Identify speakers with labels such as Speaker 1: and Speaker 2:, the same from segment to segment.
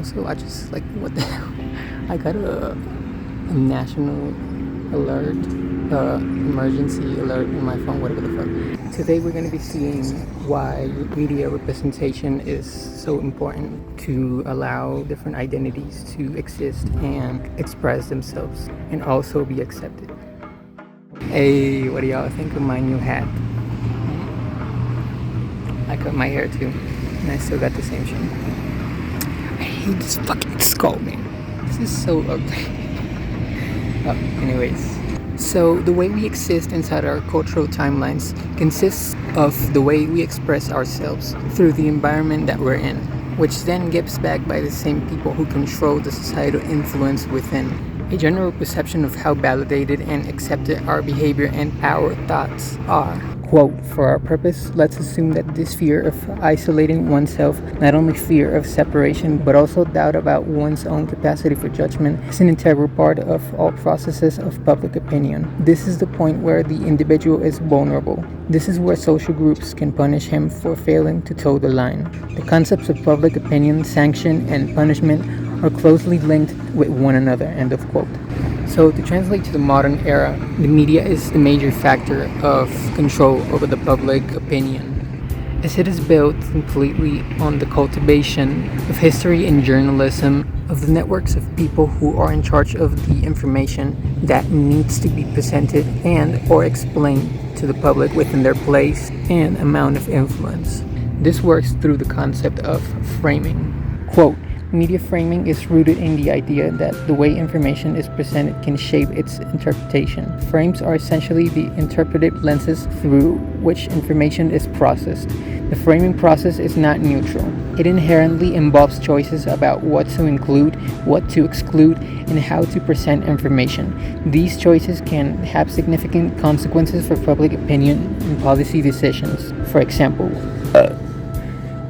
Speaker 1: also, I just like, what the hell? I got a national alert, emergency alert in my phone, whatever the fuck. Today we're going to be seeing why media representation is so important to allow different identities to exist and express themselves and also be accepted. Hey, what do y'all think of my new hat? I cut my hair too, and I still got the same shit. I hate this fucking skull, man. This is so ugly. Anyways. So the way we exist inside our cultural timelines consists of the way we express ourselves through the environment that we're in, which then gives back by the same people who control the societal influence within. A general perception of how validated and accepted our behavior and our thoughts are. Quote, for our purpose, let's assume that this fear of isolating oneself, not only fear of separation, but also doubt about one's own capacity for judgment, is an integral part of all processes of public opinion. This is the point where the individual is vulnerable. This is where social groups can punish him for failing to toe the line. The concepts of public opinion, sanction, and punishment are closely linked with one another, end of quote. So to translate to the modern era, the media is the major factor of control over the public opinion, as it is built completely on the cultivation of history and journalism of the networks of people who are in charge of the information that needs to be presented and or explained to the public within their place and amount of influence. This works through the concept of framing. Quote, media framing is rooted in the idea that the way information is presented can shape its interpretation. Frames are essentially the interpretive lenses through which information is processed. The framing process is not neutral. It inherently involves choices about what to include, what to exclude, and how to present information. These choices can have significant consequences for public opinion and policy decisions. For example,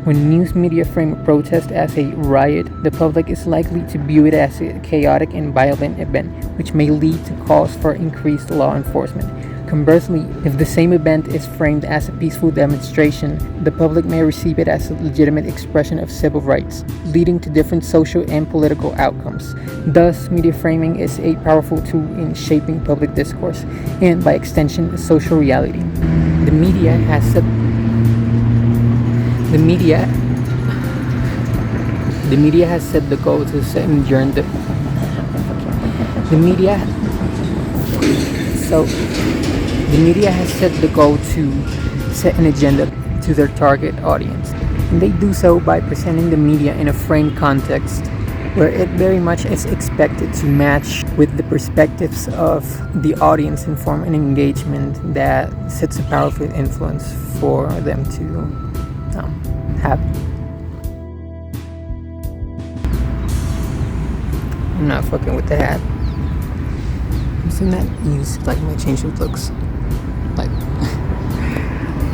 Speaker 1: when news media frame a protest as a riot, the public is likely to view it as a chaotic and violent event, which may lead to calls for increased law enforcement. Conversely, if the same event is framed as a peaceful demonstration, the public may receive it as a legitimate expression of civil rights, leading to different social and political outcomes. Thus, media framing is a powerful tool in shaping public discourse and, by extension, social reality. The media has set the goal to set and adjourn the media has set the goal to set an agenda to their target audience, and they do so by presenting the media in a framed context where it very much is expected to match with the perspectives of the audience and form an engagement that sets a powerful influence for them to have. I'm not fucking with the hat. I'm seeing that use like my change of looks. Like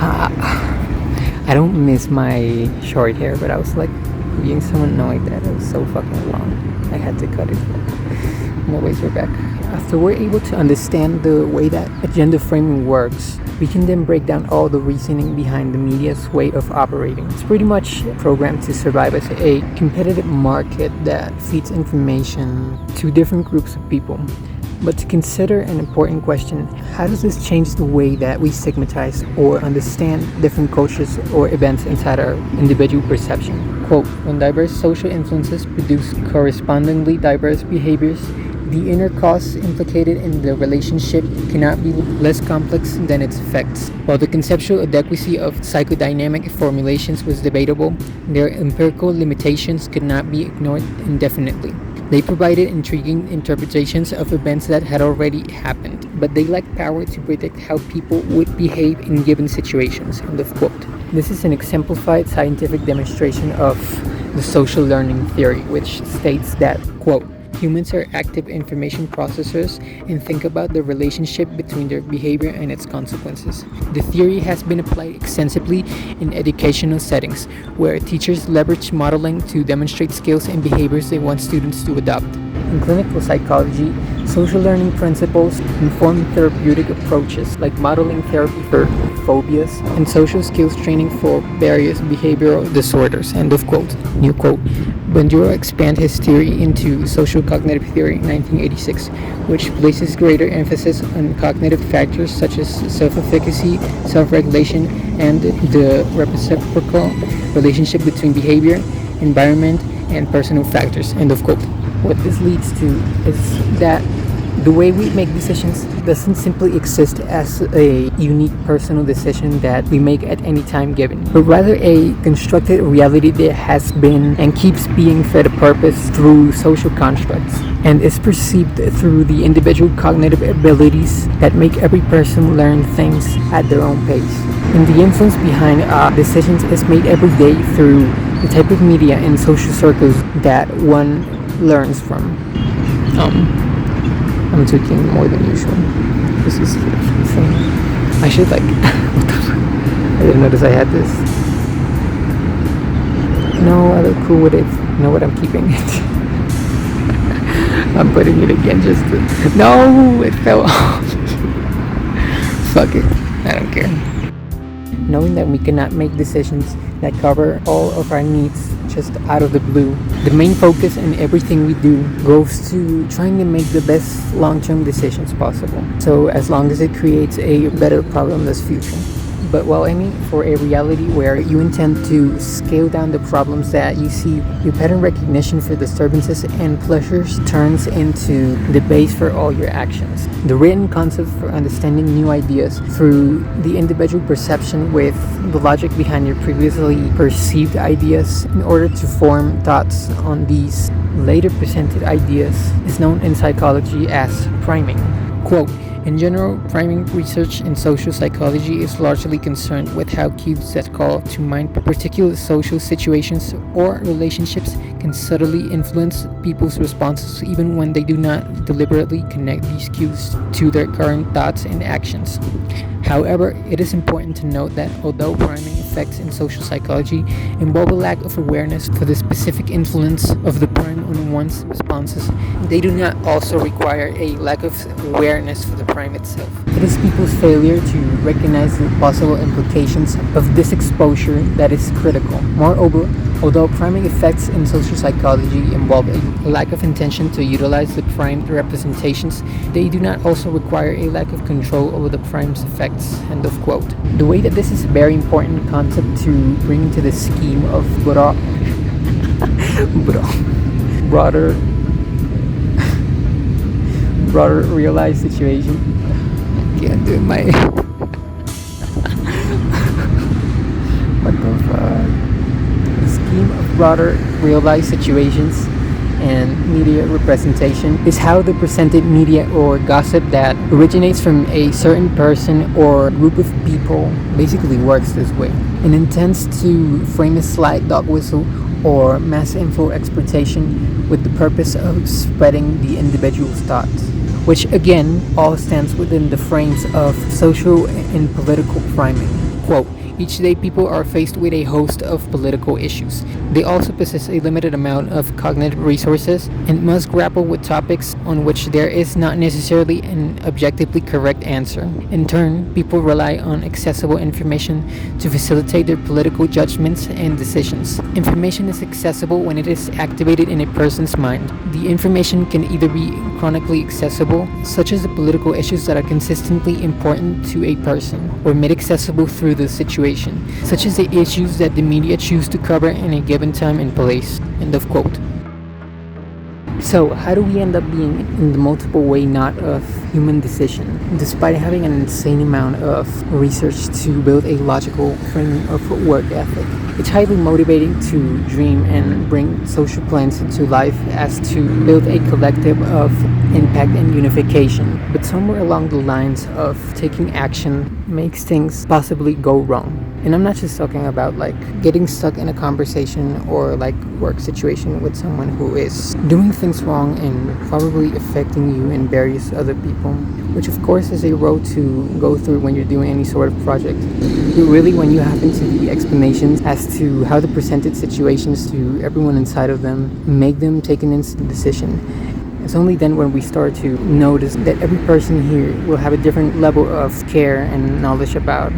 Speaker 1: I don't miss my short hair, but I was like being so annoyed that it was so fucking long. I had to cut it. Anyways, we're back. After we're able to understand the way that agenda framing works, we can then break down all the reasoning behind the media's way of operating. It's pretty much programmed to survive as a competitive market that feeds information to different groups of people. But to consider an important question, how does this change the way that we stigmatize or understand different cultures or events inside our individual perception? Quote, when diverse social influences produce correspondingly diverse behaviors, the inner cause implicated in the relationship cannot be less complex than its effects. While the conceptual adequacy of psychodynamic formulations was debatable, their empirical limitations could not be ignored indefinitely. They provided intriguing interpretations of events that had already happened, but they lacked power to predict how people would behave in given situations. End of quote. This is an exemplified scientific demonstration of the social learning theory, which states that, quote, humans are active information processors and think about the relationship between their behavior and its consequences. The theory has been applied extensively in educational settings, where teachers leverage modeling to demonstrate skills and behaviors they want students to adopt. In clinical psychology, Social learning principles inform therapeutic approaches like modeling therapy for phobias and social skills training for various behavioral disorders. End of quote. New quote. Bandura expanded his theory into social cognitive theory in 1986, which places greater emphasis on cognitive factors such as self-efficacy, self-regulation, and the reciprocal relationship between behavior, environment, and personal factors. End of quote. What this leads to is that the way we make decisions doesn't simply exist as a unique personal decision that we make at any time given, but rather a constructed reality that has been and keeps being fed a purpose through social constructs and is perceived through the individual cognitive abilities that make every person learn things at their own pace. And the influence behind decisions is made every day through the type of media and social circles that one learns from. I'm tweaking more than usual. This is insane. I should what the fuck? I didn't notice I had this. No, I look cool with it. You know what? I'm keeping it. I'm putting it again just to... No! It fell off. Fuck it. I don't care. Knowing that we cannot make decisions that cover all of our needs just out of the blue, the main focus in everything we do goes to trying to make the best long-term decisions possible. So as long as it creates a better problemless future. But while aiming for a reality where you intend to scale down the problems that you see, your pattern recognition for disturbances and pleasures turns into the base for all your actions. The written concept for understanding new ideas through the individual perception with the logic behind your previously perceived ideas in order to form thoughts on these later presented ideas is known in psychology as priming. Quote, in general, priming research in social psychology is largely concerned with how cues that call to mind particular social situations or relationships can subtly influence people's responses even when they do not deliberately connect these cues to their current thoughts and actions. However, it is important to note that although priming effects in social psychology involve a lack of awareness for the specific influence of the prime on one's responses, they do not also require a lack of awareness for the prime itself. It is people's failure to recognize the possible implications of this exposure that is critical. Moreover, although priming effects in social psychology involve a lack of intention to utilize the primed representations, they do not also require a lack of control over the prime's effects. End of quote. The way that this is a very important concept to bring into the scheme of broader realized situation. Can't do my what the fuck? The scheme of broader realized situations and media representation is how the presented media or gossip that originates from a certain person or group of people basically works this way and intends to frame a slight dog whistle or mass info exploitation with the purpose of spreading the individual's thoughts, which again all stands within the frames of social and political priming. Quote, each day people are faced with a host of political issues. They also possess a limited amount of cognitive resources and must grapple with topics on which there is not necessarily an objectively correct answer. In turn, people rely on accessible information to facilitate their political judgments and decisions. Information is accessible when it is activated in a person's mind. The information can either be chronically accessible, such as the political issues that are consistently important to a person, or made accessible through the situation, such as the issues that the media choose to cover in a given time and place. End of quote. So, how do we end up being in the multiple way not of human decision, despite having an insane amount of research to build a logical frame of work ethic? It's highly motivating to dream and bring social plans into life as to build a collective of impact and unification, but somewhere along the lines of taking action makes things possibly go wrong. And I'm not just talking about getting stuck in a conversation or work situation with someone who is doing things wrong and probably affecting you and various other people, which of course is a road to go through when you're doing any sort of project. But really, when you happen to the explanations as to how the presented situations to everyone inside of them make them take an instant decision, It's only then when we start to notice that every person here will have a different level of care and knowledge about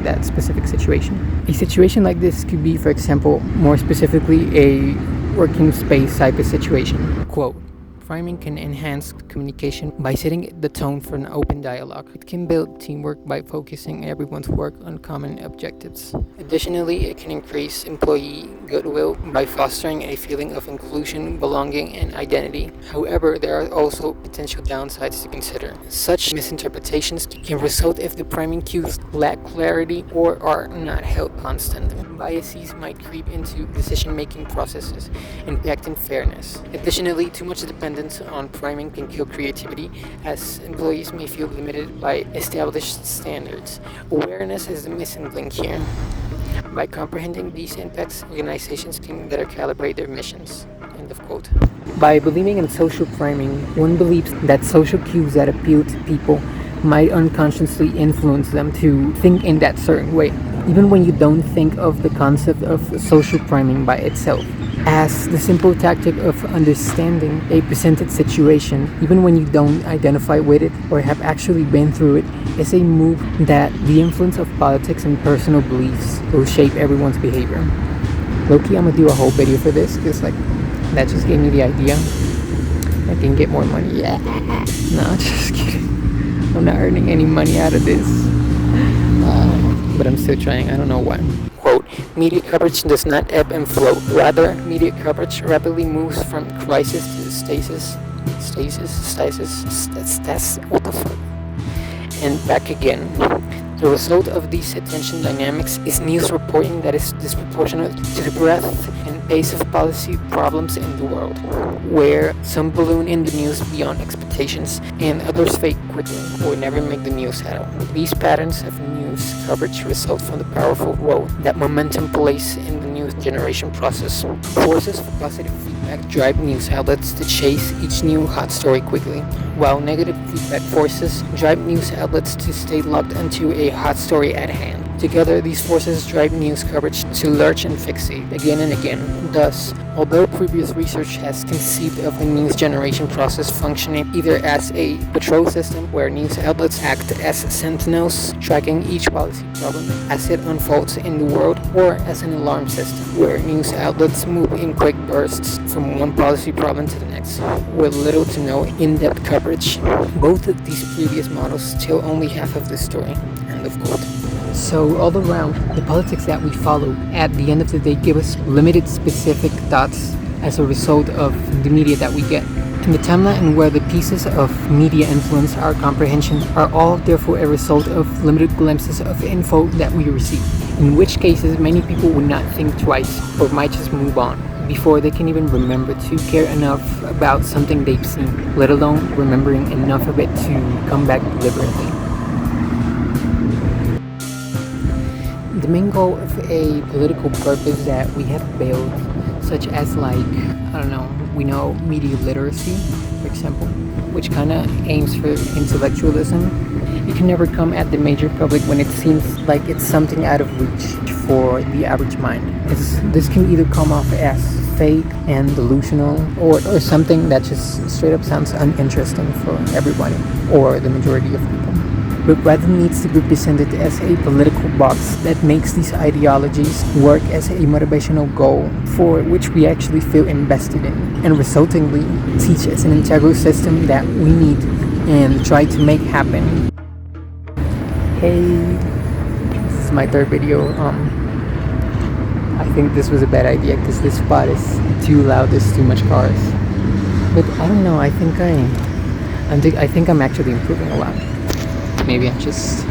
Speaker 1: that specific situation. A situation like this could be, for example, more specifically, a working space type of situation. Quote, priming can enhance communication by setting the tone for an open dialogue. It can build teamwork by focusing everyone's work on common objectives. Additionally, it can increase employee goodwill by fostering a feeling of inclusion, belonging, and identity. However, there are also potential downsides to consider. Such misinterpretations can result if the priming cues lack clarity or are not held constant. Biases might creep into decision-making processes, impacting fairness. Additionally, too much dependence on priming can kill creativity, as employees may feel limited by established standards. Awareness is the missing link here. By comprehending these impacts, organizations can better calibrate their missions. End of quote. By believing in social priming, one believes that social cues that appeal to people might unconsciously influence them to think in that certain way, even when you don't think of the concept of social priming by itself. As the simple tactic of understanding a presented situation, even when you don't identify with it or have actually been through it, is a move that the influence of politics and personal beliefs will shape everyone's behavior. Low-key, I'm gonna do a whole video for this, because that just gave me the idea. I can get more money. Yeah. No, just kidding. I'm not earning any money out of this. But I'm still trying. I don't know why. Quote, media coverage does not ebb and flow. Rather, media coverage rapidly moves from crisis to stasis, what the fuck? And back again. The result of these attention dynamics is news reporting that is disproportionate to the breadth and pace of policy problems in the world, where some balloon in the news beyond expectations and others fade quickly or never make the news at all. These patterns of news coverage result from the powerful role that momentum plays in the news generation process. Forces for positive feedback drive news outlets to chase each new hot story quickly, while negative feedback forces drive news outlets to stay locked into a hot story at hand. Together, these forces drive news coverage to lurch and fixate again and again. Thus, although previous research has conceived of the news generation process functioning either as a patrol system where news outlets act as sentinels tracking each policy problem as it unfolds in the world, or as an alarm system where news outlets move in quick bursts from one policy problem to the next with little to no in-depth coverage, both of these previous models tell only half of the story. End of quote. So all around, the politics that we follow at the end of the day give us limited specific thoughts as a result of the media that we get. And the timeline where the pieces of media influence our comprehension are all therefore a result of limited glimpses of info that we receive, in which cases many people would not think twice or might just move on before they can even remember to care enough about something they've seen, let alone remembering enough of it to come back deliberately. The main goal of a political purpose that we have built, such as we know media literacy, for example, which kind of aims for intellectualism, it can never come at the major public when it seems like it's something out of reach for the average mind. This can either come off as fake and delusional, or something that just straight up sounds uninteresting for everybody, or the majority of people, but rather needs to be presented as a political box that makes these ideologies work as a motivational goal for which we actually feel invested in, and resultingly teach as an integral system that we need and try to make happen. Hey, this is my third video. I think this was a bad idea because this spot is too loud, there's too much cars. But I don't know, I think I'm actually improving a lot. Maybe I'm just...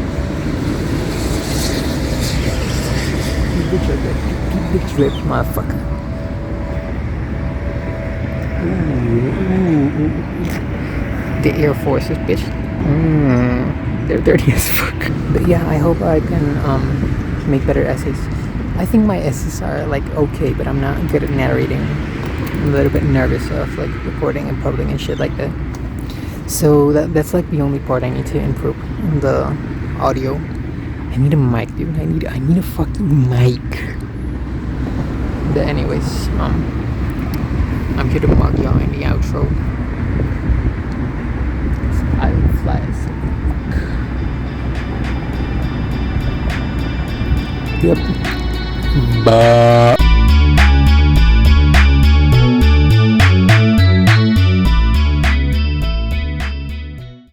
Speaker 1: Keep the drip, motherfucker. Ooh. The Air Forces, bitch. They're dirty as fuck. But yeah, I hope I can make better essays. I think my essays are okay, but I'm not good at narrating. I'm a little bit nervous of recording and publishing and shit like that. So that's the only part I need to improve in the audio. I need a mic, dude. I need a fucking mic. But anyways, I'm here to mug y'all in the outro. Yep. Bye.